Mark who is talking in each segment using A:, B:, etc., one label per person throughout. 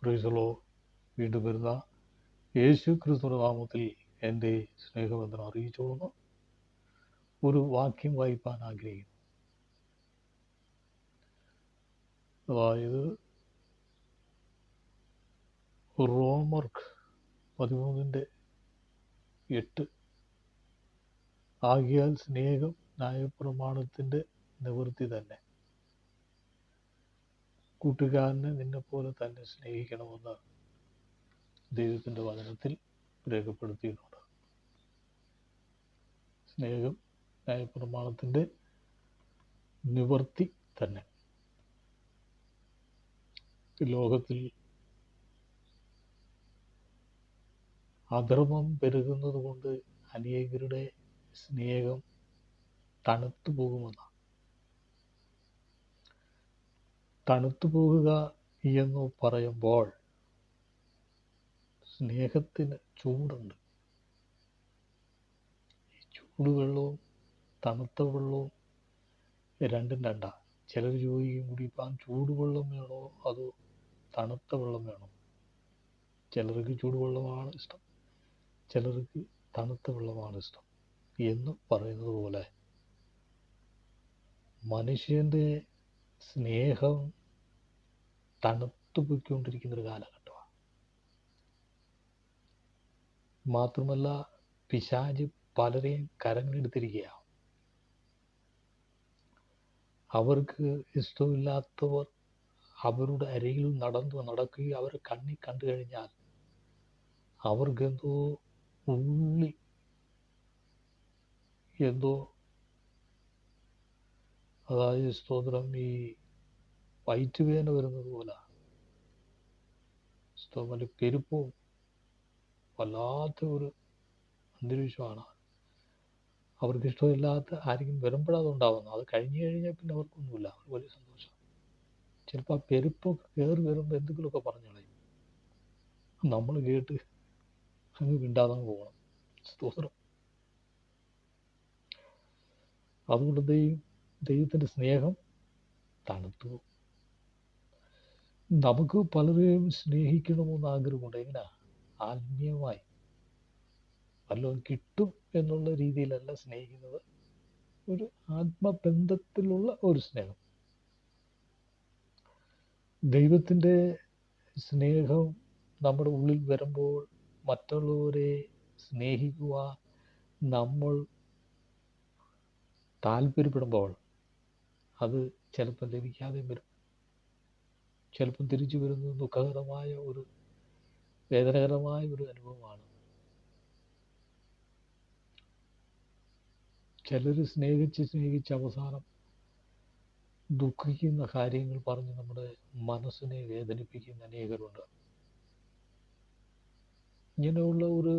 A: പ്രൈസലോ വീണ്ടും വരുന്ന യേശു ക്രിസ്തുവിന്റെ നാമത്തിൽ എൻ്റെ സ്നേഹബന്ധനം അറിയിച്ചുകൊള്ളുന്നു. ഒരു വാക്യം വായിപ്പാൻ ആഗ്രഹിക്കുന്നു. അതായത് റോമർ 13:8 ആകിയാൽ സ്നേഹം ന്യായപ്രമാണത്തിൻ്റെ നിവൃത്തി തന്നെ. കൂട്ടുകാരനെ നിന്നെപ്പോലെ തന്നെ സ്നേഹിക്കണമെന്ന് ദൈവത്തിൻ്റെ വചനത്തിൽ രേഖപ്പെടുത്തിയിട്ടുണ്ട്. സ്നേഹം ന്യായപ്രമാണത്തിൻ്റെ നിവൃത്തി തന്നെ. ലോകത്തിൽ അധർമ്മം പെരുകുന്നത് കൊണ്ട് അനേകരുടെ സ്നേഹം തണുത്തു പോകുമെന്നാണ്. തണുത്തു പോകുക എന്ന് പറയുമ്പോൾ സ്നേഹത്തിന് ചൂടുണ്ട്. ഈ ചൂടുവെള്ളവും തണുത്ത വെള്ളവും രണ്ടും രണ്ടാ. ചിലർ ചോദിക്കും, കുടിപ്പാൻ ചൂടുവെള്ളം വേണോ അതോ തണുത്ത വെള്ളം വേണോ? ചിലർക്ക് ചൂടുവെള്ളമാണ് ഇഷ്ടം, ചിലർക്ക് തണുത്ത വെള്ളമാണ് ഇഷ്ടം എന്ന് പറയുന്നത് പോലെ മനുഷ്യൻ്റെ സ്നേഹം തണുത്തു പോയിക്കൊണ്ടിരിക്കുന്നൊരു കാലഘട്ടമാണ്. മാത്രമല്ല, പിശാച് പലരെയും കരങ്ങളെടുത്തിരിക്കുകയാണ്. അവർക്ക് ഇഷ്ടമില്ലാത്തവർ അവരുടെ അരികിൽ നടക്കുകയും അവരെ കണ്ണിൽ കണ്ടു കഴിഞ്ഞാൽ അവർക്കെന്തോ ഉള്ളി എന്തോ, അതായത് സ്തോത്രം, ഈ വയറ്റുവേദന വരുന്നത് പോലെ സ്തോത്രം, പെരുപ്പവും വല്ലാത്ത ഒരു അന്തരീക്ഷമാണ്. അവർക്ക് ഇഷ്ടമില്ലാത്ത ആരെങ്കിലും വരുമ്പോഴത് ഉണ്ടാകുന്നത്. അത് കഴിഞ്ഞു കഴിഞ്ഞാൽ പിന്നെ അവർക്കൊന്നുമില്ല, അവർക്ക് വലിയ സന്തോഷം. ചിലപ്പോൾ ആ പെരുപ്പൊക്കെ കയറി വരുമ്പോൾ എന്തെങ്കിലുമൊക്കെ പറഞ്ഞു കളയും. നമ്മൾ കേട്ട് അങ്ങ് മിണ്ടാതെ പോകണം. സ്തോത്രം. അതുകൊണ്ട് ദൈവത്തിൻ്റെ സ്നേഹം തണുത്തു. നമുക്ക് പലരെയും സ്നേഹിക്കണമെന്ന് ആഗ്രഹമുണ്ട്. എങ്ങനെ? ആത്മീയമായി വല്ലതും കിട്ടും എന്നുള്ള രീതിയിലല്ല സ്നേഹിക്കുന്നത്. ഒരു ആത്മബന്ധത്തിലുള്ള ഒരു സ്നേഹം. ദൈവത്തിൻ്റെ സ്നേഹം നമ്മുടെ ഉള്ളിൽ വരുമ്പോൾ മറ്റുള്ളവരെ സ്നേഹിക്കുവാൻ നമ്മൾ താല്പര്യപ്പെടുമ്പോൾ അത് ചിലപ്പോൾ ലഭിക്കാതെ വരും. ചിലപ്പം തിരിച്ചു വരുന്നത് ദുഃഖകരമായ ഒരു വേദനകരമായ ഒരു അനുഭവമാണ്. ചിലർ സ്നേഹിച്ച് അവസാനം ദുഃഖിക്കുന്ന കാര്യങ്ങൾ പറഞ്ഞ് നമ്മുടെ മനസ്സിനെ വേദനിപ്പിക്കുന്ന അനേകരുണ്ട്. ഇങ്ങനെയുള്ള ഒരു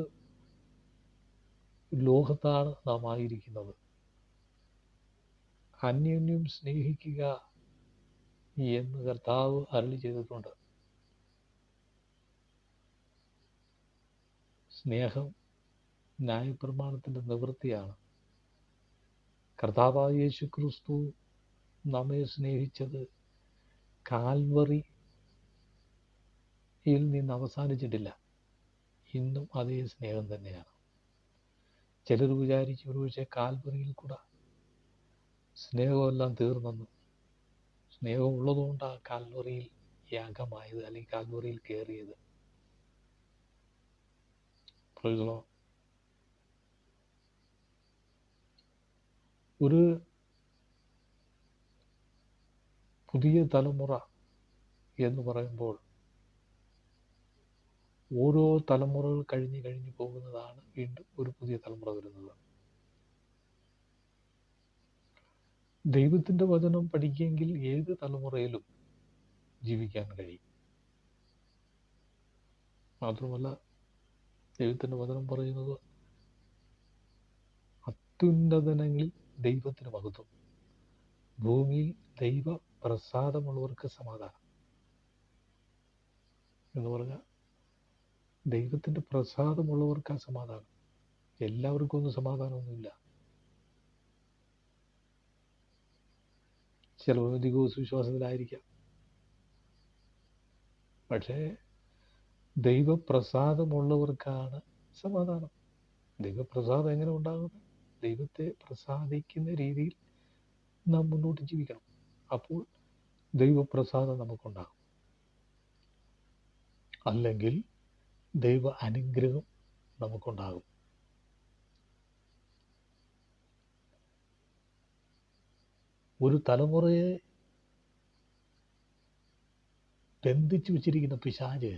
A: ലോകത്താണ് നാം ആയിരിക്കുന്നത്. അന്യോന്യം സ്നേഹിക്കുക എന്ന് കർത്താവ് അരുളി ചെയ്തിട്ടുണ്ട്. സ്നേഹം ന്യായപ്രമാണത്തിൻ്റെ നിവൃത്തിയാണ്. കർത്താവായ യേശു ക്രിസ്തു നമ്മെ സ്നേഹിച്ചത് കാൽവറിയിൽ നിന്ന് അവസാനിച്ചിട്ടില്ല. ഇന്നും അതേ സ്നേഹം തന്നെയാണ്. ചിലർ വിചാരിക്കും ഒരുപക്ഷെ കാൽവറിയിൽ കൂടെ സ്നേഹമെല്ലാം തീർന്നെന്ന്. സ്നേഹം ഉള്ളതുകൊണ്ടാണ് കാൽവറിയിൽ യാഗമായത്, അല്ലെങ്കിൽ കാൽവറിയിൽ കയറിയത്. ഒരു പുതിയ തലമുറ എന്ന് പറയുമ്പോൾ ഓരോ തലമുറകൾ കഴിഞ്ഞു പോകുന്നതാണ് വീണ്ടും ഒരു പുതിയ തലമുറ വരുന്നത്. ദൈവത്തിൻ്റെ വചനം പഠിക്കുമെങ്കിൽ ഏത് തലമുറയിലും ജീവിക്കാൻ കഴിയും. മാത്രമല്ല, ദൈവത്തിൻ്റെ വചനം പറയുന്നത് അത്യുന്നതങ്ങളിൽ ദൈവത്തിന് മഹത്വം, ഭൂമിയിൽ ദൈവ പ്രസാദമുള്ളവർക്ക് സമാധാനം എന്ന് പറഞ്ഞാൽ ദൈവത്തിൻ്റെ പ്രസാദമുള്ളവർക്ക് ആ സമാധാനം. എല്ലാവർക്കും ഒന്നും സമാധാനമൊന്നുമില്ല. ചിലപ്പോൾ വിശ്വാസത്തിലായിരിക്കാം, പക്ഷേ ദൈവപ്രസാദമുള്ളവർക്കാണ് സമാധാനം. ദൈവപ്രസാദം എങ്ങനെ ഉണ്ടാകുന്നത്? ദൈവത്തെ പ്രസാദിക്കുന്ന രീതിയിൽ നാം മുന്നോട്ട് ജീവിക്കണം. അപ്പോൾ ദൈവപ്രസാദം നമുക്കുണ്ടാകും. അല്ലെങ്കിൽ ദൈവ അനുഗ്രഹം നമുക്കുണ്ടാകും. ഒരു തലമുറയെ ബന്ധിച്ചു വച്ചിരിക്കുന്ന പിശാച്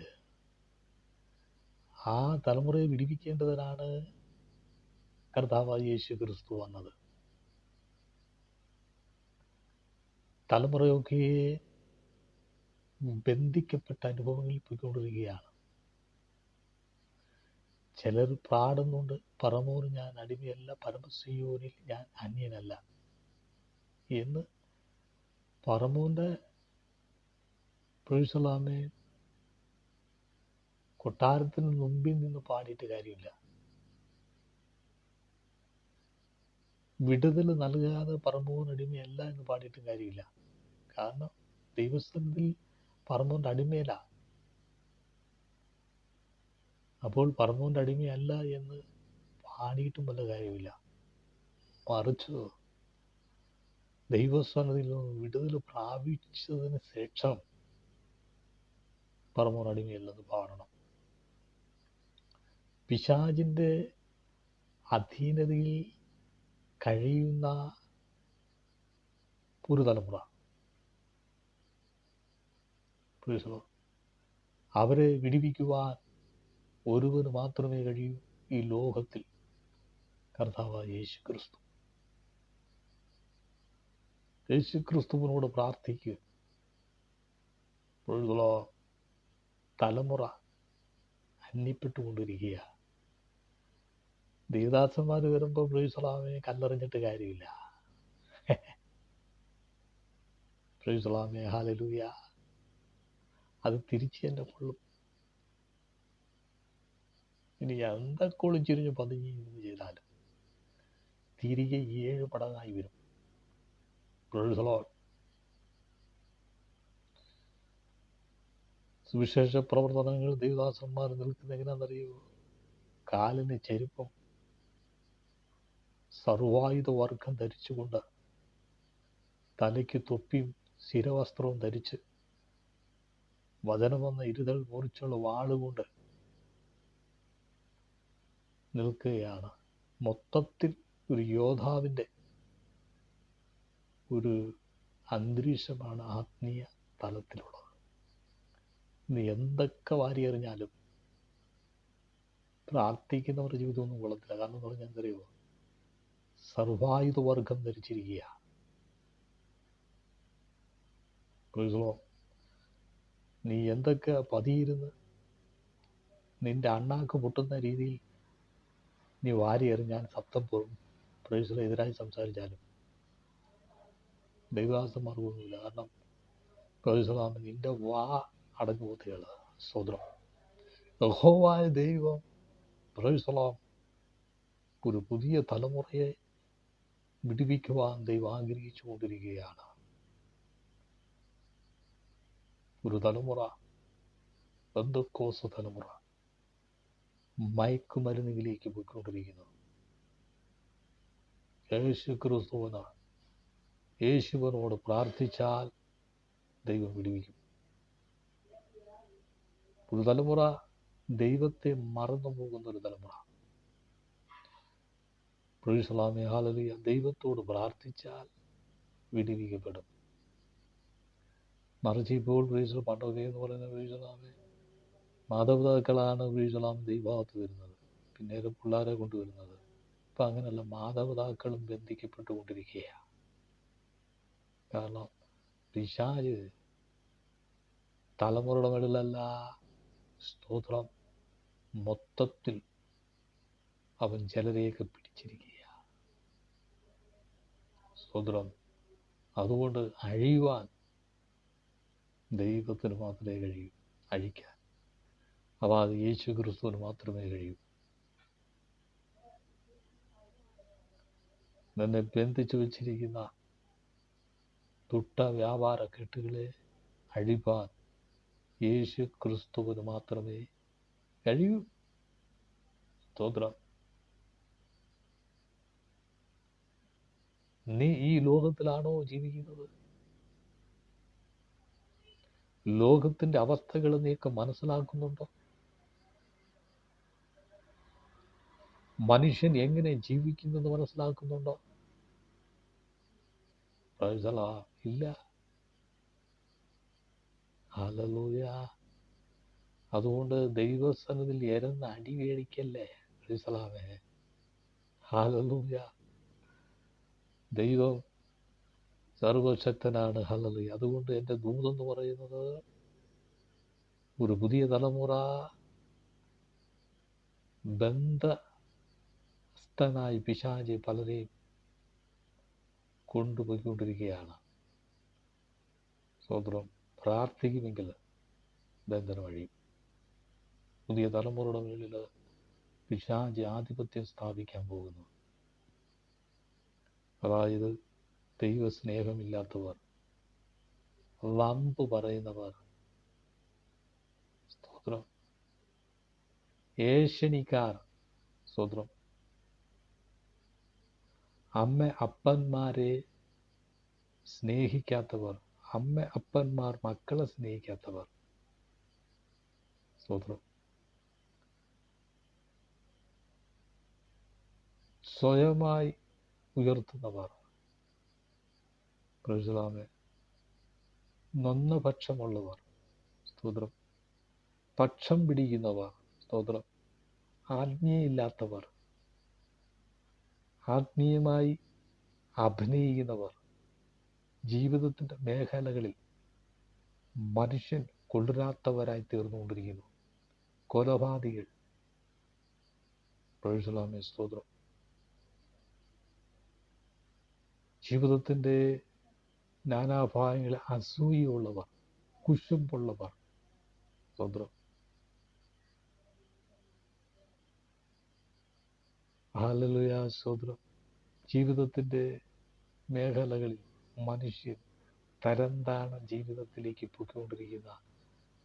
A: ആ തലമുറയെ വിടിവിക്കേണ്ടതിനാണ് കർത്താവായ യേശു ക്രിസ്തു വന്നത്. തലമുറയൊക്കെ ബന്ധിക്കപ്പെട്ട അനുഭവങ്ങളിൽ പോയിക്കൊണ്ടിരിക്കുകയാണ്. ചിലർ പാടുന്നുണ്ട്, പറമോന് ഞാൻ അടിമയല്ല, പരമസിയോനിൽ ഞാൻ അന്യനല്ല എന്ന്. പറമോന്റെ പ്രൊഫസലാമെ കൊട്ടാരത്തിന് മുമ്പിൽ നിന്ന് പാടിയിട്ട് കാര്യമില്ല. വിടുതൽ നൽകാതെ പറമോന് അടിമയല്ല എന്ന് പാടിയിട്ടും കാര്യമില്ല. കാരണം ദൈവസ്ഥലത്തിൽ പറമോന്റെ അടിമയല്ല. അപ്പോൾ പറമോന്റെ അടിമയല്ല എന്ന് പാടിയിട്ടും വല്ല കാര്യമില്ല. മറിച്ച് ദൈവസ്ഥാനത്തിൽ നിന്ന് വിടുതൽ പ്രാപിച്ചതിന് ശേഷം പറമോൻ അടിമയല്ലെന്ന് പാടണം. പിശാചിൻ്റെ അധീനതയിൽ കഴിയുന്ന ഒരു തലമുറ, അവരെ വിടിവിക്കുവാൻ ഒരുവന് മാത്രമേ കഴിയൂ, ഈ ലോകത്തിൽ, കർത്താവായ യേശു ക്രിസ്തു. യേശു ക്രിസ്തുവിനോട് പ്രാർത്ഥിക്കുക. തലമുറ അന്യപ്പെട്ടുകൊണ്ടിരിക്കുക. ദേവദാസന്മാർ വരുമ്പോൾ പ്രൊയ്സലാമെ കല്ലെറിഞ്ഞിട്ട് കാര്യമില്ല. പ്രൊയ്സലാമെ ഹല്ലേലൂയ, അത് തിരിച്ച് എൻ്റെ കൊള്ളും. ഇനി എന്തൊക്കെ ഒളിച്ചിരിഞ്ഞ് പതിഞ്ഞ് ചെയ്താലും തിരികെ 7 മടങ്ങായി വരും. സുവിശേഷ പ്രവർത്തനങ്ങൾ ദേവദാസന്മാർ നിൽക്കുന്ന എങ്ങനെയാണെന്നറിയോ? കാലിന് ചെരുപ്പം, സർവായുധ വർഗം ധരിച്ചുകൊണ്ട്, തലയ്ക്ക് തൊപ്പിയും ശിരവസ്ത്രവും ധരിച്ച്, വചനമെന്ന ഇരുതൽ മുറിച്ചുള്ള വാളുകൊണ്ട് നിൽക്കുകയാണ്. മൊത്തത്തിൽ ഒരു യോദ്ധാവിൻ്റെ ഒരു അന്തരീക്ഷമാണ് ആത്മീയ തലത്തിലുള്ളത്. ഇന്ന് എന്തൊക്കെ വാരിയെറിഞ്ഞാലും പ്രാർത്ഥിക്കുന്നവരുടെ ജീവിതമൊന്നും കൊള്ളത്തില്ല. കാരണം എന്ന് പറഞ്ഞാൽ എന്തറിയോ? സർവായുധ വർഗം ധരിച്ചിരിക്കുക. നീ എന്തൊക്കെ പതിയിരുന്ന് നിന്റെ അണ്ണാക്ക് പൊട്ടുന്ന രീതിയിൽ നീ വാരിയെറിഞ്ഞാൽ, ശബ്ദം പ്രൈസിലെ എതിരായി സംസാരിച്ചാലും ദൈവദാസന്മാർ പോകുന്നില്ല. കാരണം പ്രൈസലാമ നിന്റെ വാ അടഞ്ഞു പോവുകയാണ്. സ്വതന്ത്രം യഹോവയായ ദൈവം പ്രൈസലാം ഒരു പുതിയ തലമുറയെ വിടുവിക്കുവാൻ ദൈവം ആഗ്രഹിച്ചു കൊണ്ടിരിക്കുകയാണ്. ഒരു തലമുറ, പെന്തക്കോസ്ത് തലമുറ, മയക്കുമരുന്നിലേക്ക് പോയിക്കൊണ്ടിരിക്കുന്നു. യേശു ക്രിസ്തുവിനാണ്. യേശുവിനോട് പ്രാർത്ഥിച്ചാൽ ദൈവം വിടുവിക്കും. ഒരു തലമുറ ദൈവത്തെ മറന്നു പോകുന്ന ഒരു തലമുറ. പ്രൈസലാമേ ഹല്ലേലൂയ. ദൈവത്തോട് പ്രാർത്ഥിച്ചാൽ വിടുവിക്കപ്പെടും. മറിച്ച് ഇപ്പോൾ പ്രൈസൽ പണ്ടൊക്കെ എന്ന് പറയുന്ന പ്രൈസലാമേ മാതാപിതാക്കളാണ് പ്രൈസലാം ദൈവഭാഗത്ത് വരുന്നത്, പിന്നീട് പിള്ളേരെ കൊണ്ടുവരുന്നത്. ഇപ്പം അങ്ങനെയല്ല, മാതാപിതാക്കളും ബന്ധിക്കപ്പെട്ടുകൊണ്ടിരിക്കുകയാണ്. കാരണം പിശാച് തലമുറയുടെ മേളിലല്ല, സ്തോത്രം, മൊത്തത്തിൽ അവൻ ചിലരെയൊക്കെ പിടിച്ചിരിക്കുക. സ്തോത്രം. അതുകൊണ്ട് അഴിയുവാൻ ദൈവത്തിന് മാത്രമേ കഴിയൂ, അഴിക്കാൻ. അപ്പോൾ അത് യേശു ക്രിസ്തുവിന് മാത്രമേ കഴിയൂ. നിന്നെ ബന്ധിച്ചു വച്ചിരിക്കുന്ന തുട്ട വ്യാപാര കെട്ടുകളെ അഴിപ്പാൻ യേശു ക്രിസ്തുവിന് മാത്രമേ കഴിയൂ. സ്തോത്രം. നീ ഈ ലോകത്തിലാണോ ജീവിക്കുന്നത്? ലോകത്തിന്റെ അവസ്ഥകൾ നീക്ക് മനസ്സിലാക്കുന്നുണ്ടോ? മനുഷ്യൻ എങ്ങനെ ജീവിക്കുന്നെന്ന് മനസ്സിലാക്കുന്നുണ്ടോ? ഇല്ല. ഹല്ലേലൂയ. അതുകൊണ്ട് ദൈവസന്നിധിയിൽ എരന്ന് അടി മേടിക്കല്ലേ. ഹല്ലേലൂയ. ദൈവം സർവശക്തനാണ്. ഹല്ലേലൂയ. അതുകൊണ്ട് എൻ്റെ ദൂതെന്ന് പറയുന്നത്, ഒരു പുതിയ തലമുറ ബന്ധസ്ഥനായി പിശാച് പലരെയും കൊണ്ടുപോയിക്കൊണ്ടിരിക്കുകയാണ്. സ്വതന്ത്രം പ്രാർത്ഥിക്കുമെങ്കിൽ ബന്ധനം വഴിയും. പുതിയ തലമുറയുടെ മുന്നിൽ പിശാച് ആധിപത്യം സ്ഥാപിക്കാൻ പോകുന്നു. അതായത് ദൈവസ്നേഹമില്ലാത്തവർ, വമ്പ് പറയുന്നവർ, സ്തോത്രം, ഏഷണിക്കാർ, സ്തോത്രം, അപ്പന്മാരെ സ്നേഹിക്കാത്തവർ, അപ്പന്മാർ മക്കളെ സ്നേഹിക്കാത്തവർ, സ്തോത്രം, സ്വയമായി ഉയർത്തുന്നവർ, പ്രജലാമെ, നൊന്ന പക്ഷമുള്ളവർ, സ്തോത്രം, പക്ഷം പിടിക്കുന്നവർ, സ്തോത്രം, ആജ്ഞയില്ലാത്തവർ, ആത്മീയമായി അഭിനയിക്കുന്നവർ, ജീവിതത്തിൻ്റെ മേഖലകളിൽ മനുഷ്യൻ കൊള്ളുരാത്തവരായി തീർന്നുകൊണ്ടിരിക്കുന്നു. കൊലപാതകികൾ, പ്രജലാമെ, സ്തോത്രം, ജീവിതത്തിൻ്റെ നാനാഭാഗങ്ങളിൽ അസൂയുള്ളവർ, കുശുമ്പുള്ളവർ, സ്തോത്രം, ഹല്ലേലൂയ, സ്തോത്രം, ജീവിതത്തിൻ്റെ മേഖലകളിൽ മനുഷ്യൻ തരംതാണ ജീവിതത്തിലേക്ക് പൊയ്ക്കൊണ്ടിരിക്കുന്ന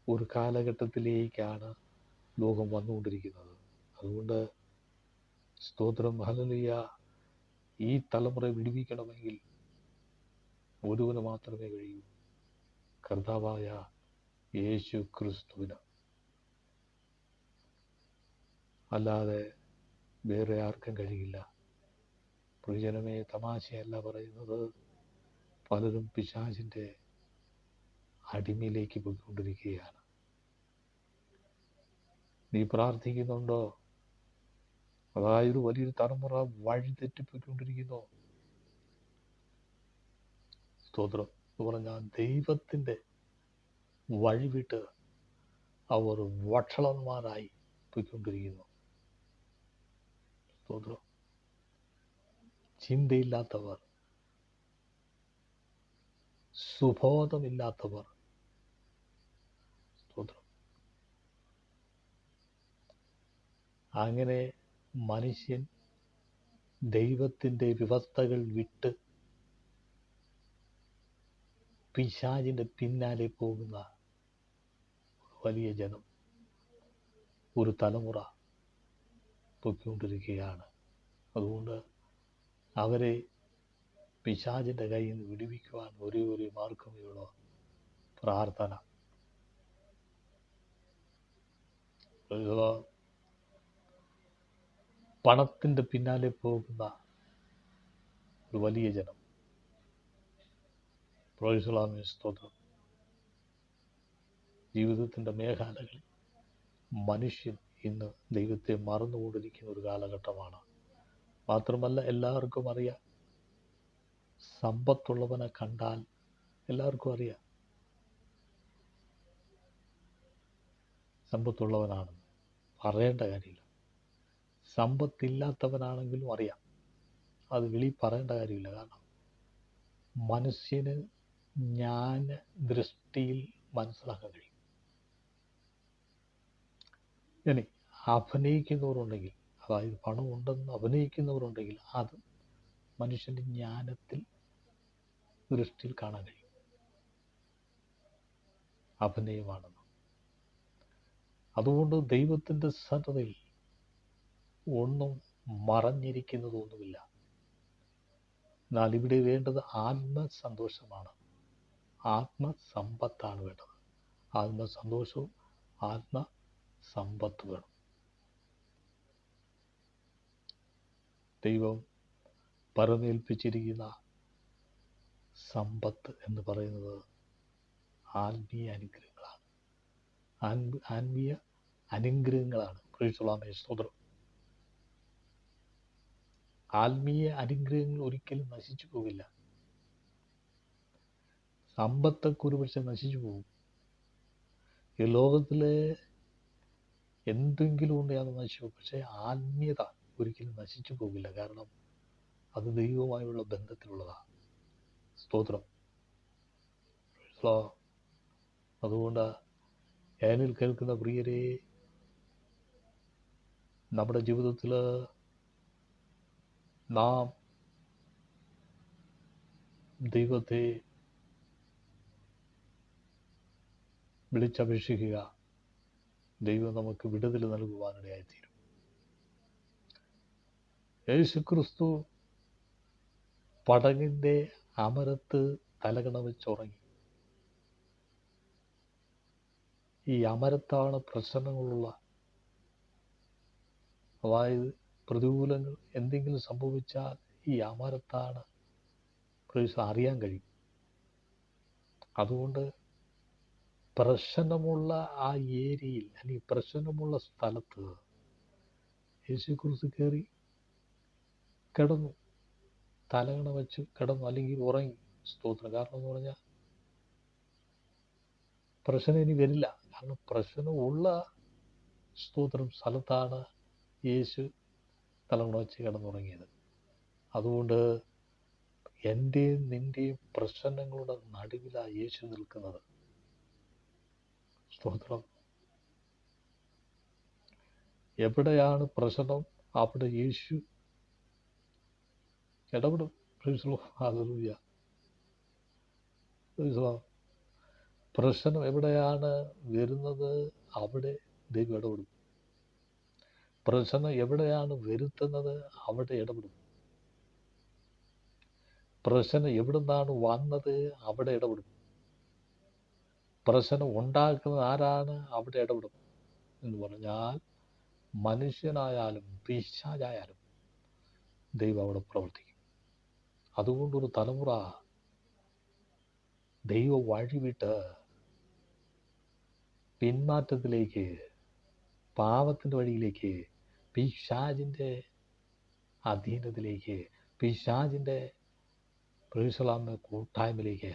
A: ഒരു കാലഘട്ടത്തിലേക്കാണ് ലോകം വന്നുകൊണ്ടിരിക്കുന്നത്. അതുകൊണ്ട് സ്തോത്രം, ഹല്ലേലൂയ, ഈ തലമുറ വിടുവിക്കണമെങ്കിൽ ഒരുവന് മാത്രമേ കഴിയൂ, കർത്താവായ യേശു ക്രിസ്തുവിന്. അല്ലാതെ വേറെ ആർക്കും കഴിയില്ല. പ്രിയജനമേ, തമാശയല്ല പറയുന്നത്. പലരും പിശാചിൻ്റെ അടിമയിലേക്ക് പോയിക്കൊണ്ടിരിക്കുകയാണ്. നീ പ്രാർത്ഥിക്കുന്നുണ്ടോ? അതായത് വലിയൊരു തലമുറ വഴിതെറ്റിപ്പോയിക്കൊണ്ടിരിക്കുന്നു. സ്തോത്രം എന്ന് പറഞ്ഞാൽ ദൈവത്തിൻ്റെ വഴിവിട്ട് അവർ വഷളന്മാരായി പോയിക്കൊണ്ടിരിക്കുന്നു. സ്തോത്രം, ചിന്തയില്ലാത്തവർ, സുബോധമില്ലാത്തവർ, സ്തോത്രം. അങ്ങനെ മനുഷ്യൻ ദൈവത്തിൻ്റെ വ്യവസ്ഥകൾ വിട്ട് പിശാചിൻ്റെ പിന്നാലെ പോകുന്ന വലിയ ജനം, ഒരു തലമുറ പൊയ്ക്കൊണ്ടിരിക്കുകയാണ്. അതുകൊണ്ട് അവരെ പിശാചിൻ്റെ കയ്യിൽ നിന്ന് വിടുവിക്കുവാൻ ഒരേ ഒരു മാർഗമേ ഉള്ളൂ, പ്രാർത്ഥന. പണത്തിൻ്റെ പിന്നാലെ പോകുന്ന ഒരു വലിയ ജനം, പ്രൈസ്ലാമേ, സ്തോത്രം, ജീവിതത്തിൻ്റെ മേഖലകളിൽ മനുഷ്യൻ ഇന്ന് ദൈവത്തെ മറന്നുകൊണ്ടിരിക്കുന്ന ഒരു കാലഘട്ടമാണ്. മാത്രമല്ല, എല്ലാവർക്കും അറിയാം, സമ്പത്തുള്ളവനെ കണ്ടാൽ എല്ലാവർക്കും അറിയാം സമ്പത്തുള്ളവനാണെന്ന്, പറയേണ്ട കാര്യമില്ല. സമ്പത്തില്ലാത്തവനാണെങ്കിലും അറിയാം, അത് പറയേണ്ട കാര്യമില്ല. കാരണം മനുഷ്യന് ജ്ഞാന ദൃഷ്ടിയിൽ മനസ്സിലാക്കാൻ കഴിയും. ഇനി അഭിനയിക്കുന്നവരുണ്ടെങ്കിൽ, അതായത് പണമുണ്ടെന്ന് അഭിനയിക്കുന്നവരുണ്ടെങ്കിൽ, അത് മനുഷ്യൻ്റെ ജ്ഞാനത്തിൽ ദൃഷ്ടിയിൽ കാണാൻ കഴിയും, അഭിനയമാണെന്ന്. അതുകൊണ്ട് ദൈവത്തിൻ്റെ സന്നദ്ധയിൽ ഒന്നും മറഞ്ഞിരിക്കുന്നതൊന്നുമില്ല. എന്നാൽ ഇവിടെ വേണ്ടത് ആത്മസന്തോഷമാണ്, ആത്മസമ്പത്താണ് വേണ്ടത്. ആത്മസന്തോഷവും ആത്മസമ്പത്ത് വേണം. ദൈവം പരമേൽപ്പിച്ചിരിക്കുന്ന സമ്പത്ത് എന്ന് പറയുന്നത് ആത്മീയ അനുഗ്രഹങ്ങളാണ്. ആത്മീയ അനുഗ്രഹങ്ങളാണ്. പ്രൈസ് സ്തോത്രം. ആത്മീയ അനുഗ്രഹങ്ങൾ ഒരിക്കലും നശിച്ചു പോകില്ല. സമ്പത്തൊക്കെ ഒരുപക്ഷെ നശിച്ചു പോകും. ഈ ലോകത്തിലെ എന്തെങ്കിലും ഉണ്ടെങ്കിൽ അത് നശിച്ചു പോകും. പക്ഷേ ആത്മീയത ഒരിക്കലും നശിച്ചു പോകില്ല. കാരണം അത് ദൈവവുമായുള്ള ബന്ധത്തിലുള്ളതാണ്. സ്തോത്രം. അതുകൊണ്ട് ഏനിൽ കേൾക്കുന്ന പ്രിയരെ, നമ്മുടെ ജീവിതത്തിൽ നാം ദൈവത്തെ വിളിച്ചപേക്ഷിക്കുക. ദൈവം നമുക്ക് വിടുതൽ നൽകുവാനിടയായിത്തീരും. യേശുക്രിസ്തു പടകിൻ്റെ അമരത്ത് തലകണ വെച്ചുറങ്ങി. ഈ അമരത്താണ് പ്രശ്നങ്ങളുള്ള, അതായത് പ്രതികൂലങ്ങൾ എന്തെങ്കിലും സംഭവിച്ചാൽ ഈ അമരത്താണ് അറിയാൻ കഴിയും. അതുകൊണ്ട് പ്രശ്നമുള്ള ആ ഏരിയയിൽ അല്ലെങ്കിൽ പ്രശ്നമുള്ള സ്ഥലത്ത് യേശുക്രിസ്തു കയറി കിടന്നു, തലകണ വെച്ച് കിടന്നു, അല്ലെങ്കിൽ ഉറങ്ങി. സ്തോത്രം. കാരണം എന്ന് പറഞ്ഞാൽ പ്രശ്നം ഇനി വരില്ല. കാരണം പ്രശ്നമുള്ള സ്തോത്രം സ്ഥലത്താണ് യേശു തലകണ വെച്ച് കിടന്നുറങ്ങിയത്. അതുകൊണ്ട് എൻ്റെയും നിൻ്റെയും പ്രശ്നങ്ങളുടെ നടുവിലാണ് യേശു നിൽക്കുന്നത്. സ്തോത്രം. എവിടെയാണ് പ്രശ്നം അവിടെ യേശു ഇടപെടും. ഹല്ലേലൂയ. പ്രശ്നം എവിടെയാണ് വരുന്നത് അവിടെ ദൈവം ഇടപെടും. പ്രശ്നം എവിടെയാണ് വരുത്തുന്നത് അവിടെ ഇടപെടും. പ്രശ്നം എവിടെ നിന്നാണ് വന്നത് അവിടെ ഇടപെടും. പ്രശ്നം ഉണ്ടാക്കുന്നത് ആരാണ് അവിടെ ഇടപെടും. എന്ന് പറഞ്ഞാൽ മനുഷ്യനായാലും പിശാചായാലും ദൈവം അവിടെ പ്രവർത്തിക്കും. അതുകൊണ്ടൊരു തലമുറ ദൈവ വഴിവിട്ട് പിന്മാറ്റത്തിലേക്ക്, പാപത്തിൻ്റെ വഴിയിലേക്ക്, പിശാചിൻ്റെ അധീനത്തിലേക്ക്, പിശാചിൻ്റെ കൂട്ടായ്മയിലേക്ക്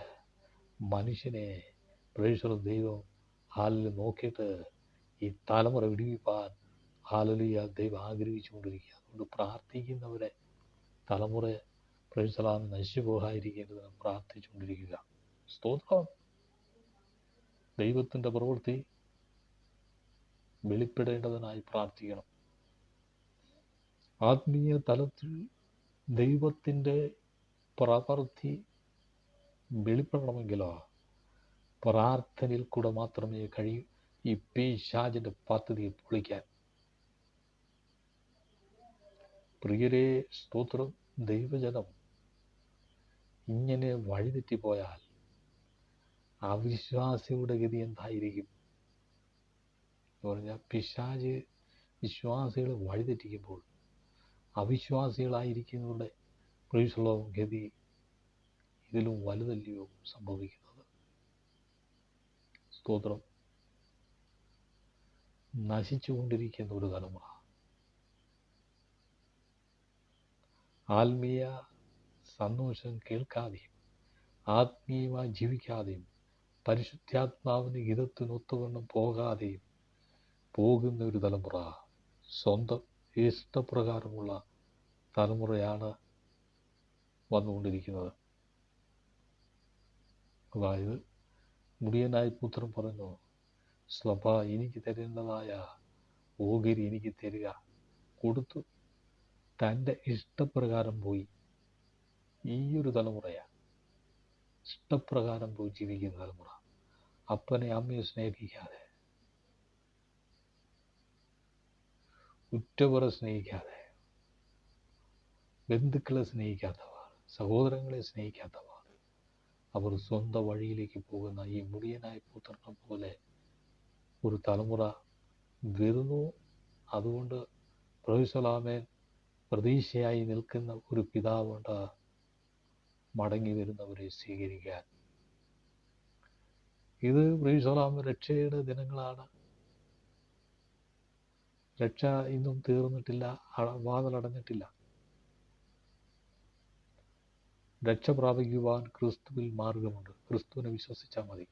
A: മനുഷ്യനെ ദൈവം നോക്കിയിട്ട് ഈ തലമുറ വിടുവിപ്പാൻ ദൈവം ആഗ്രഹിച്ചുകൊണ്ടിരിക്കുക. അതുകൊണ്ട് പ്രാർത്ഥിക്കുന്നവരെ തലമുറ നശിച്ചു പോകാതിരിക്കേണ്ടതിന് പ്രാർത്ഥിച്ചുകൊണ്ടിരിക്കുക. സ്തോത്രം. ദൈവത്തിൻ്റെ പ്രവൃത്തി വെളിപ്പെടേണ്ടതിനായി പ്രാർത്ഥിക്കണം. ആത്മീയ തലത്തിൽ ദൈവത്തിൻ്റെ പ്രവൃത്തി വെളിപ്പെടണമെങ്കിലോ പ്രാർത്ഥനയിൽ കൂടെ മാത്രമേ കഴിയൂ ഈ പിശാചിൻ്റെ പദ്ധതിയെ പൊളിക്കാൻ. പ്രിയരെ, സ്തോത്രം. ദൈവജനം ഇങ്ങനെ വഴിതെറ്റിപ്പോയാൽ അവിശ്വാസിയുടെ ഗതി എന്തായിരിക്കും എന്ന് പറഞ്ഞാൽ, പിശാച് വിശ്വാസികളെ വഴിതെറ്റിക്കുമ്പോൾ അവിശ്വാസികളായിരിക്കുന്നവരുടെ ഗതി ഇതിലും വലുതല്ലയോ സംഭവിക്കുന്നത്. സ്തോത്രം. നശിച്ചുകൊണ്ടിരിക്കുന്ന ഒരു തലമുറ ആത്മീയ സന്തോഷം കേൾക്കാതെയും ആത്മീയമായി ജീവിക്കാതെയും പരിശുദ്ധാത്മാവിൻ്റെ ഹിതത്തിനൊത്തുവണ്ണം പോകാതെയും പോകുന്ന ഒരു തലമുറ സ്വന്തം ഇഷ്ടപ്രകാരമുള്ള തലമുറയാണ് വന്നുകൊണ്ടിരിക്കുന്നത്. അതായത് മുടിയനായി പുത്രൻ പറഞ്ഞു, സ്ലഭ എനിക്ക് തരേണ്ടതായ ഓഹരി എനിക്ക് തരിക. കൊടുത്തു. തൻ്റെ ഇഷ്ടപ്രകാരം പോയി. ഈയൊരു തലമുറയാണ് ഇഷ്ടപ്രകാരം പോയി ജീവിക്കുന്ന തലമുറ. അപ്പനെ അമ്മയെ സ്നേഹിക്കാതെ ഉറ്റവരെ സ്നേഹിക്കാതെ, ബന്ധുക്കളെ സ്നേഹിക്കാത്തവർ, സഹോദരങ്ങളെ സ്നേഹിക്കാത്തവർ, അവർ സ്വന്തം വഴിയിലേക്ക് പോകുന്ന ഈ മുടിയനായ പുത്രനെ പോലെ ഒരു തലമുറ വരുന്നു. അതുകൊണ്ട് പ്രൊഫസലാമേൻ പ്രതീക്ഷയായി നിൽക്കുന്ന ഒരു പിതാവുണ്ട്, മടങ്ങി വരുന്നവരെ സ്വീകരിക്കാൻ. ഇത് പ്രൊഫസലാമൻ രക്ഷയുടെ ദിനങ്ങളാണ്. രക്ഷ ഇന്നും തീർന്നിട്ടില്ല, വാതിലടഞ്ഞിട്ടില്ല. രക്ഷ പ്രാപിക്കുവാൻ ക്രിസ്തുവിൽ മാർഗമുണ്ട്. ക്രിസ്തുവിനെ വിശ്വസിച്ചാൽ മതി.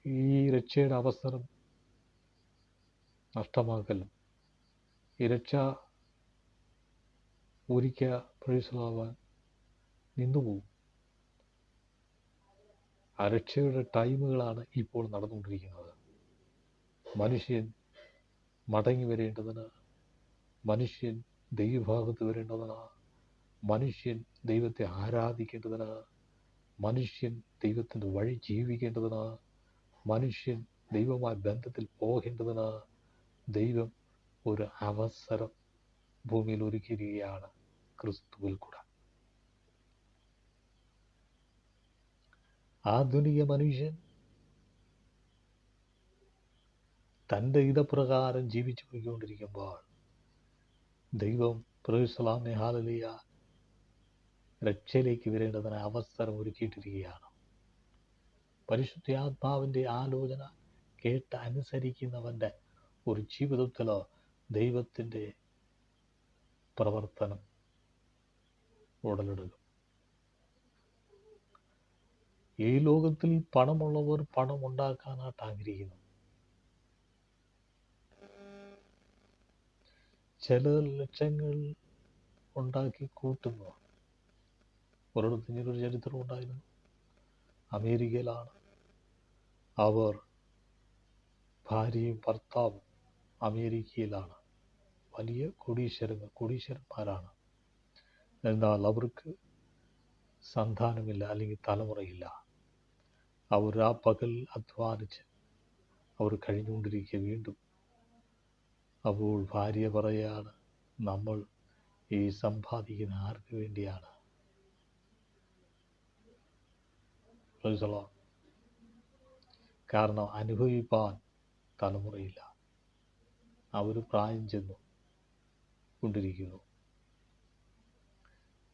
A: ഈ രക്ഷയുടെ അവസരം നഷ്ടമാക്കലും, ഈ രക്ഷ ഒരിക്കൽ പ്രവേശിക്കുവാൻ നിന്നുപോകും. ആ രക്ഷയുടെ ടൈമുകളാണ് ഇപ്പോൾ നടന്നുകൊണ്ടിരിക്കുന്നത്. മനുഷ്യൻ മടങ്ങി വരേണ്ടതിന്, മനുഷ്യൻ ദൈവഭാഗത്ത് വരേണ്ടതിന്, മനുഷ്യൻ ദൈവത്തെ ആരാധിക്കേണ്ടതിന്, മനുഷ്യൻ ദൈവത്തിൻ്റെ വഴി ജീവിക്കേണ്ടതിന്, മനുഷ്യൻ ദൈവവുമായി ബന്ധത്തിൽ പോകേണ്ടതിന് ദൈവം ഒരു അവസരം ഭൂമിയിൽ ഒരുക്കിയിരിക്കുകയാണ് ക്രിസ്തുവിൽ കൂടെ. ആധുനിക മനുഷ്യൻ തൻ്റെ ഇതപ്രകാരം ജീവിച്ചു പോയിക്കൊണ്ടിരിക്കുമ്പോൾ ദൈവം പ്രൊഫസലാമേ ഹല്ലേലൂയ രക്ഷയിലേക്ക് വരേണ്ടതിന് അവസരം ഒരുക്കിയിട്ടിരിക്കുകയാണ്. പരിശുദ്ധാത്മാവിൻ്റെ ആലോചന കേട്ട് അനുസരിക്കുന്നവൻ്റെ ഒരു ജീവിതത്തിലോ ദൈവത്തിൻ്റെ പ്രവർത്തനം ഉടലെടുക്കും. ഈ ലോകത്തിൽ പണമുള്ളവർ പണം ഉണ്ടാക്കാനായിട്ട് ആഗ്രഹിക്കുന്നു. ചില ലക്ഷങ്ങൾ ഉണ്ടാക്കി കൂട്ടുന്നു. ഒരിടത്ത് ഇങ്ങനൊരു ചരിത്രം ഉണ്ടായിരുന്നു. അമേരിക്കയിലാണ്. അവർ ഭാര്യയും ഭർത്താവും അമേരിക്കയിലാണ്. വലിയ കോടീശ്വരന്മാരാണ്. എന്നാൽ അവർക്ക് സന്താനമില്ല, അല്ലെങ്കിൽ തലമുറയില്ല. അവർ ആ പകൽ അധ്വാനിച്ച് അവർ കഴിഞ്ഞുകൊണ്ടിരിക്കുക. വീണ്ടും അപ്പോൾ ഭാര്യ പറയുകയാണ്, നമ്മൾ ഈ സമ്പാദിക്കുന്ന ആർക്ക് വേണ്ടിയാണ്? കാരണം അനുഭവിപ്പാൻ തലമുറയില്ല. അവർ പ്രായം ചെന്നു കൊണ്ടിരിക്കുന്നു.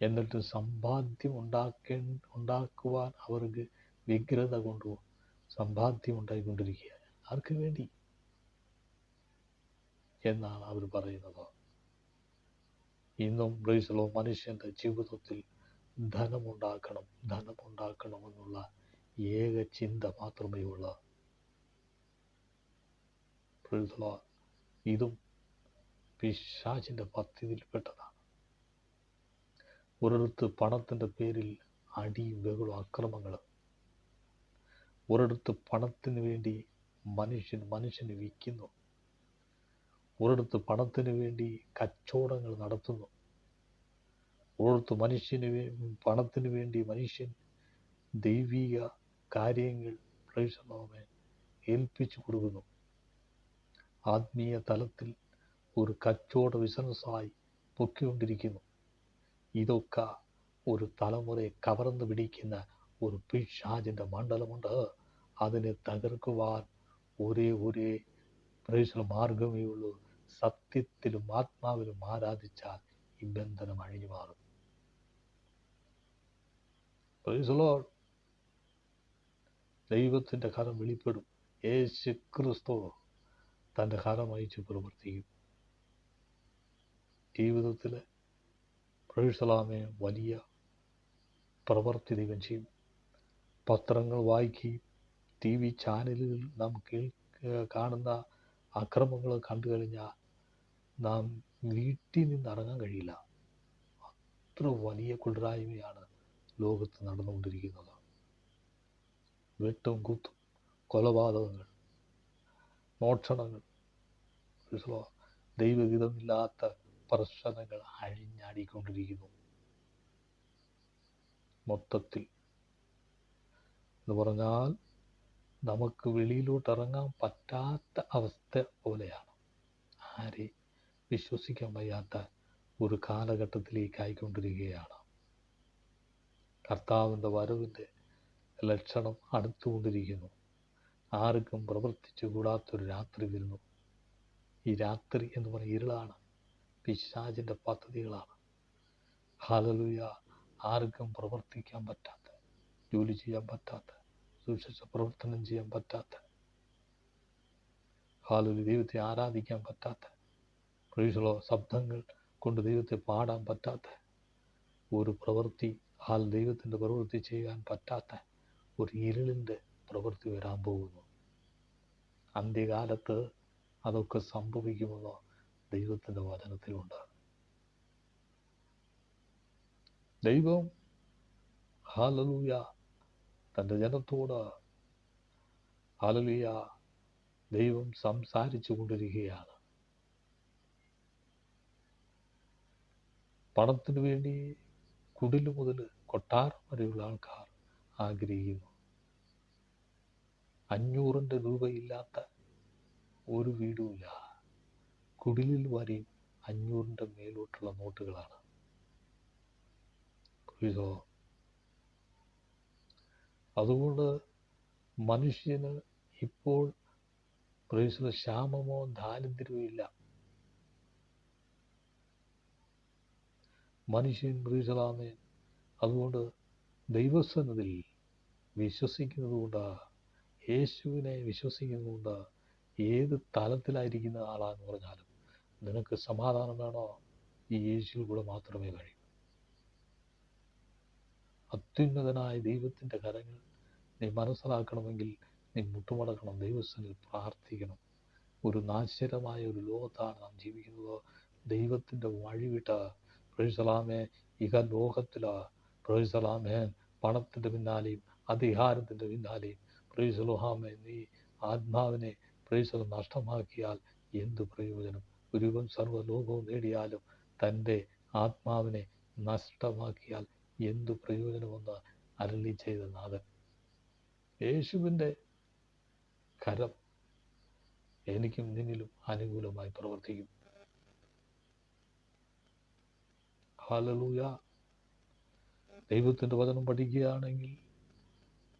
A: എന്നിട്ട് സമ്പാദ്യം ഉണ്ടാക്കുവാൻ അവർക്ക് വ്യഗ്രത കൊണ്ടു സമ്പാദ്യം ഉണ്ടായിക്കൊണ്ടിരിക്കുക. ആർക്ക് വേണ്ടി എന്നാണ് അവർ പറയുന്നത്. ഇന്നും ബ്രൈസലോ മനുഷ്യൻ്റെ ജീവിതത്തിൽ ധനമുണ്ടാക്കണം എന്നുള്ള ഏക ചിന്ത മാത്രമേ ഉള്ളൂ. ബ്രൈസലോ ഇതും പിശാചിൻ്റെ പദ്ധതിയിൽപ്പെട്ടതാണ്. ഒരിടത്ത് പണത്തിൻ്റെ പേരിൽ അടിയും ബഹളവും അക്രമങ്ങളും, ഒരിടത്ത് പണത്തിന് വേണ്ടി മനുഷ്യനെ വിൽക്കുന്നു, ഒരിടത്ത് പണത്തിന് വേണ്ടി കച്ചവടങ്ങൾ നടത്തുന്നു, ഒരിടത്ത് പണത്തിന് വേണ്ടി മനുഷ്യൻ ദൈവിക കാര്യങ്ങൾ പ്രേക്ഷകനെ ഏൽപ്പിച്ചു കൊടുക്കുന്നു. ആത്മീയ തലത്തിൽ ഒരു കച്ചവട ബിസിനസ്സായി പൊക്കിക്കൊണ്ടിരിക്കുന്നു. ഇതൊക്കെ ഒരു തലമുറയെ കവർന്നു പിടിക്കുന്ന ഒരു പിശാചിൻ്റെ മണ്ഡലമുണ്ട്. അതിനെ തകർക്കുവാൻ ഒരേ മാർഗമേ ഉള്ളൂ. സത്യത്തിലും ആത്മാവിലും ആരാധിച്ചാൽ ഈ ബന്ധനം അഴിഞ്ഞു മാറും. ദൈവത്തിൻ്റെ കരം വെളിപ്പെടും. യേശു ക്രിസ്തു തൻ്റെ കരം അയച്ച് പ്രവർത്തിക്കും. ജീവിതത്തിൽ പ്രൊഫസലാമെ വലിയ പ്രവർത്തി ദൈവം ചെയ്യും. പത്രങ്ങൾ വായിക്കുകയും TV ചാനലുകളിൽ നാം കാണുന്ന അക്രമങ്ങൾ കണ്ടു കഴിഞ്ഞാൽ നാം വീട്ടിൽ നിന്ന് ഇറങ്ങാൻ കഴിയില്ല. അത്ര വലിയ കൊള്ളരായ്മയാണ് ലോകത്ത് നടന്നുകൊണ്ടിരിക്കുന്നത്. വെട്ടും കുത്തും, കൊലപാതകങ്ങൾ, മോഷണങ്ങൾ, ദൈവഹിതമില്ലാത്ത പ്രശ്നങ്ങൾ അഴിഞ്ഞാടിക്കൊണ്ടിരിക്കുന്നു. മൊത്തത്തിൽ എന്ന് പറഞ്ഞാൽ നമുക്ക് വെളിയിലോട്ട് ഇറങ്ങാൻ പറ്റാത്ത അവസ്ഥ പോലെയാണ്. ആരെ വിശ്വസിക്കാൻ വയ്യാത്ത ഒരു കാലഘട്ടത്തിലേക്കായിക്കൊണ്ടിരിക്കുകയാണ്. കർത്താവിൻ്റെ വരവിൻ്റെ ലക്ഷണം അടുത്തുകൊണ്ടിരിക്കുന്നു. ആർക്കും പ്രവർത്തിച്ചു കൂടാത്തൊരു രാത്രി വരുന്നു. ഈ രാത്രി എന്ന് പറയുന്ന ഇരുളാണ്, പിശാചിൻ്റെ പദ്ധതികളാണ്. ഹല്ലേലൂയ. ആർക്കും പ്രവർത്തിക്കാൻ പറ്റാത്ത, ജോലി ചെയ്യാൻ പറ്റാത്ത, സുവിശേഷ പ്രവർത്തനം ചെയ്യാൻ പറ്റാത്ത, ഹല്ലേലൂയ, ദൈവത്തെ ആരാധിക്കാൻ പറ്റാത്ത, പ്രൈസ് ശബ്ദങ്ങൾ കൊണ്ട് ദൈവത്തെ പാടാൻ പറ്റാത്ത ഒരു പ്രവൃത്തി, ദൈവത്തിൻ്റെ പ്രവൃത്തി ചെയ്യാൻ പറ്റാത്ത ഒരു ഇരുളിൻ്റെ പ്രവൃത്തി വരാൻ പോകുന്നു. അന്ത്യകാലത്ത് അതൊക്കെ സംഭവിക്കുമെന്ന് ദൈവത്തിൻ്റെ വചനത്തിലുണ്ട്. ദൈവം ഹല്ലേലൂയ തൻ്റെ ജനത്തോട് ഹല്ലേലൂയ ദൈവം സംസാരിച്ചു കൊണ്ടിരിക്കുകയാണ്. പണത്തിനു വേണ്ടി കുടിൽ മുതൽ കൊട്ടാരം വരെയുള്ള ആൾക്കാർ ആഗ്രഹിക്കുന്നു. 500 രൂപയില്ലാത്ത ഒരു വീടുമില്ല. കുടിലിൽ വരെയും 500 മേലോട്ടുള്ള നോട്ടുകളാണ്. അതുകൊണ്ട് മനുഷ്യന് ഇപ്പോൾ ക്ഷാമമോ ദാരിദ്ര്യമോ ഇല്ല. മനുഷ്യൻ പ്രീസലാമേൻ അതുകൊണ്ട് ദൈവസന്നിധിയിൽ വിശ്വസിക്കുന്നതുകൊണ്ട്, യേശുവിനെ വിശ്വസിക്കുന്നതുകൊണ്ട്, ഏത് തലത്തിലായിരിക്കുന്ന ആളാന്ന് പറഞ്ഞാലും നിനക്ക് സമാധാനം വേണോ, ഈ യേശുവിൽ കൂടെ മാത്രമേ കഴിയൂ. അത്യുന്നതനായ ദൈവത്തിൻ്റെ കരങ്ങൾ നീ മനസ്സിലാക്കണമെങ്കിൽ നീ മുട്ടുമടക്കണം, ദൈവസന്നിധിയിൽ പ്രാർത്ഥിക്കണം. ഒരു നാശകരമായ ഒരു ലോകത്താണ് നാം ജീവിക്കുന്നത്. ദൈവത്തിൻ്റെ വഴിവിട്ട പ്രൈസലാമേ ഇഹ ലോകത്തില് പ്രൈസലാമേ പണത്തിൻ്റെ പിന്നാലെയും അധികാരത്തിൻ്റെ പിന്നാലെയും പ്രൈസലോഹാമേ നീ ആത്മാവിനെ പ്രൈസല നഷ്ടമാക്കിയാൽ എന്ത് പ്രയോജനം? ഒരുവൻ സർവ്വലോകവും നേടിയാലും തൻ്റെ ആത്മാവിനെ നഷ്ടമാക്കിയാൽ എന്ത് പ്രയോജനമെന്ന് അരുളി ചെയ്ത നാഥൻ. യേശുവിൻ്റെ കരം എനിക്കും നിന്നിലും അനുകൂലമായി പ്രവർത്തിക്കും. ഹല്ലേലൂയ. ദൈവത്തിൻ്റെ വചനം പഠിക്കുകയാണെങ്കിൽ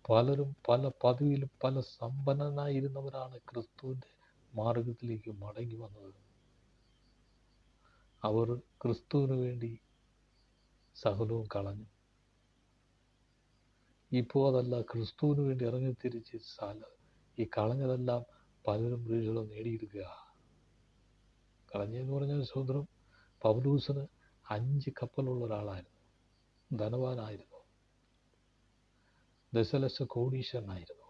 A: പലരും പല പദവിയിലും പല സമ്പന്നനായിരുന്നവരാണ് ക്രിസ്തുവിൻ്റെ മാർഗത്തിലേക്ക് മടങ്ങി വന്നത്. അവർ ക്രിസ്തുവിന് വേണ്ടി സകലവും കളഞ്ഞു. ഇപ്പോൾ അതല്ല, ക്രിസ്തുവിന് വേണ്ടി ഇറങ്ങിത്തിരിച്ച് ഈ കളഞ്ഞതെല്ലാം പലരും വീഴ്ചകളും നേടിയെടുക്കുക. കളഞ്ഞെന്ന് പറഞ്ഞാൽ സ്വതന്ത്രം പൗലൂസിന് 5 കപ്പലുള്ള ഒരാളായിരുന്നു, ധനവാനായിരുന്നു, ദശലക്ഷ കോടീശ്വരനായിരുന്നു.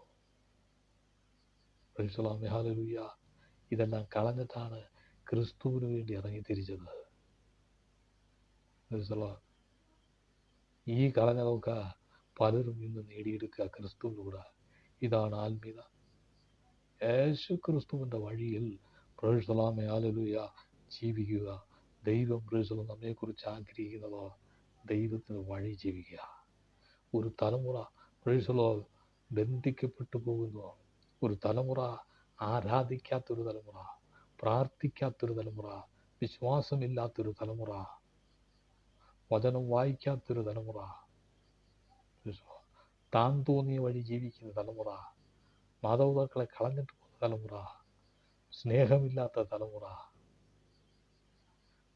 A: ഹല്ലേലൂയ. ഇതെല്ലാം കളഞ്ഞിട്ടാണ് ക്രിസ്തുവിന് വേണ്ടി ഇറങ്ങിത്തിരിച്ചത്. ഈ കളഞ്ഞതൊക്കെ പലരും ഇന്ന് നേടിയെടുക്കുക ക്രിസ്തുവിലൂടെ. ഇതാണ് ആത്മീയത. യേശു ക്രിസ്തുവിൻ്റെ വഴിയിൽ ഹല്ലേലൂയ ജീവിക്കുക. ദൈവം നമ്മെക്കുറിച്ച് ആഗ്രഹിക്കുന്നത് ദൈവത്തിന് വഴി ജീവിക്കുക. ഒരു തലമുറ ബന്ധിക്കപ്പെട്ടു പോകുന്നു. ഒരു തലമുറ ആരാധിക്കാത്തൊരു തലമുറ, പ്രാർത്ഥിക്കാത്തൊരു തലമുറ, വിശ്വാസമില്ലാത്തൊരു തലമുറ, വചനം വായിക്കാത്തൊരു തലമുറ, താൻ തോന്നിയ വഴി ജീവിക്കുന്ന തലമുറ, മാതാപിതാക്കളെ കളഞ്ഞിട്ട് പോകുന്ന തലമുറ, സ്നേഹമില്ലാത്ത തലമുറ,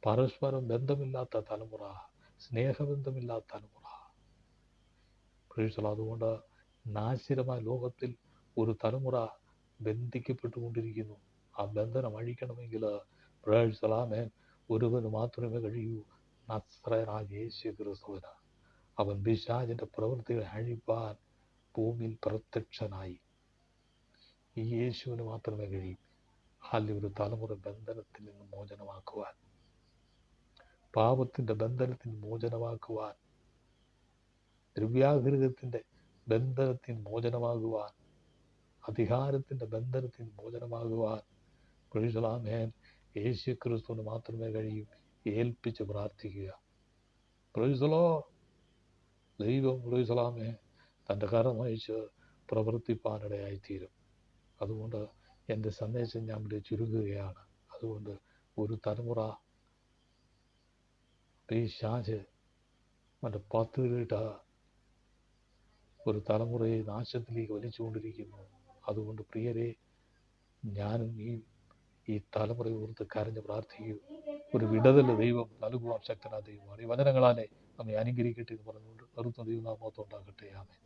A: പരസ്പരം ബന്ധമില്ലാത്ത തലമുറ, സ്നേഹബന്ധമില്ലാത്ത തലമുറ. അതുകൊണ്ട് നാശകരമായ ലോകത്തിൽ ഒരു തലമുറ ബന്ധിക്കപ്പെട്ടുകൊണ്ടിരിക്കുന്നു. ആ ബന്ധനം അഴിക്കണമെങ്കിൽ ഒരുവന് മാത്രമേ കഴിയൂ, നസ്രയനായ യേശു ക്രിസ്തുവിന്. അവൻ പിശാചിന്റെ പ്രവൃത്തികളെ അഴിപ്പാൻ ഭൂമിയിൽ പ്രത്യക്ഷനായി. ഈ യേശുവിന് മാത്രമേ കഴിയൂ ഒരു തലമുറ ബന്ധനത്തിൽ നിന്ന് മോചനമാക്കുവാൻ, പാപത്തിന്റെ ബന്ധനത്തിൽ മോചനമാക്കുവാൻ, ദ്രവ്യാഗ്രഹത്തിന്റെ ബന്ധനത്തിൽ മോചനമാകുവാൻ, അധികാരത്തിന്റെ ബന്ധനത്തിൽ മോചനമാകുവാൻ യേശു ക്രിസ്തുവിന് മാത്രമേ കഴിയൂ. ഏൽപ്പിച്ച് പ്രാർത്ഥിക്കുക. ദൈവം തൻ്റെ കരം അയച്ച് പ്രവർത്തിപ്പാനിടയായിത്തീരും. അതുകൊണ്ട് എൻ്റെ സന്ദേശം ഞാൻ ഇവിടെ ചുരുക്കുകയാണ്. അതുകൊണ്ട് ഒരു തലമുറ പിശാച് അവൻ്റെ പത്തിലിട്ട ഒരു തലമുറയെ നാശത്തിലേക്ക് വലിച്ചുകൊണ്ടിരിക്കുന്നു. അതുകൊണ്ട് പ്രിയരെ, ഞാനും ഈ തലമുറയെ ഓർത്ത് കരഞ്ഞ് പ്രാർത്ഥിക്കൂ. ഒരു വിടുതൽ ദൈവം നൽകുവാൻ ശക്തനായ ദൈവമാണ്. ഈ വചനങ്ങളാലെ നമ്മെ അനുഗ്രഹിക്കട്ടെ എന്ന് പറഞ്ഞുകൊണ്ട് നിർത്തുന്ന ദൈവനാമത്തോണ്ടാകട്ടെ. ആമേൻ.